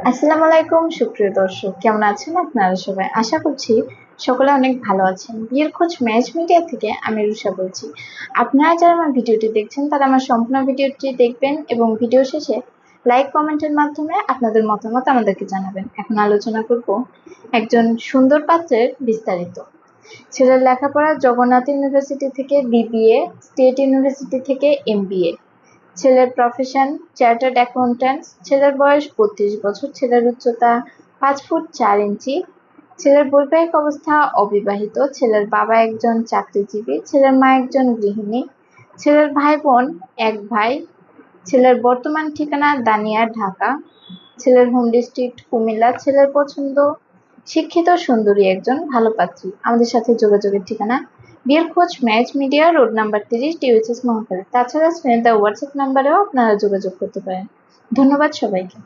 আসসালামু আলাইকুম সুপ্রিয় দর্শক, কেমন আছেন আপনারা সবাই? আশা করছি সকলে অনেক ভালো আছেন। বিয়ের খোঁজ ম্যাচ মিডিয়া থেকে আমি রুষা বলছি। আপনারা যারা আমার ভিডিওটি দেখছেন তারা আমার সম্পূর্ণ ভিডিওটি দেখবেন এবং ভিডিও শেষে লাইক কমেন্টের মাধ্যমে আপনাদের মতামত আমাদেরকে জানাবেন। এখন আলোচনা করব একজন সুন্দর পাত্রের বিস্তারিত। ছেলের লেখাপড়া জগন্নাথ ইউনিভার্সিটি থেকে বিবিএ, স্টেট ইউনিভার্সিটি থেকে এমবিএ। ছেলের প্রফেশন চার্টার্ড অ্যাকাউন্ট্যান্ট। ছেলের বয়স 32 বছর। ছেলের উচ্চতা 5 ফুট 4 ইঞ্চি। ছেলের বৈবাহিক অবস্থা অবিবাহিত। ছেলের বাবা একজন চাকরিজীবী। ছেলের মা একজন গৃহিণী। ছেলের ভাই বোন এক ভাই। ছেলের বর্তমান ঠিকানা দানিয়া, ঢাকা। ছেলের হোম ডিস্ট্রিক্ট কুমিল্লা। ছেলের পছন্দ শিক্ষিত সুন্দরী একজন ভালো পাত্রী। আমাদের সাথে যোগাযোগের ঠিকানা বিয়ের খোঁজ match media, road number 30, THS Mohakhali. তাছাড়া স্ক্রিনে দেওয়া হোয়াটসঅ্যাপ নাম্বারেও আপনারা যোগাযোগ করতে পারেন। ধন্যবাদ সবাইকে।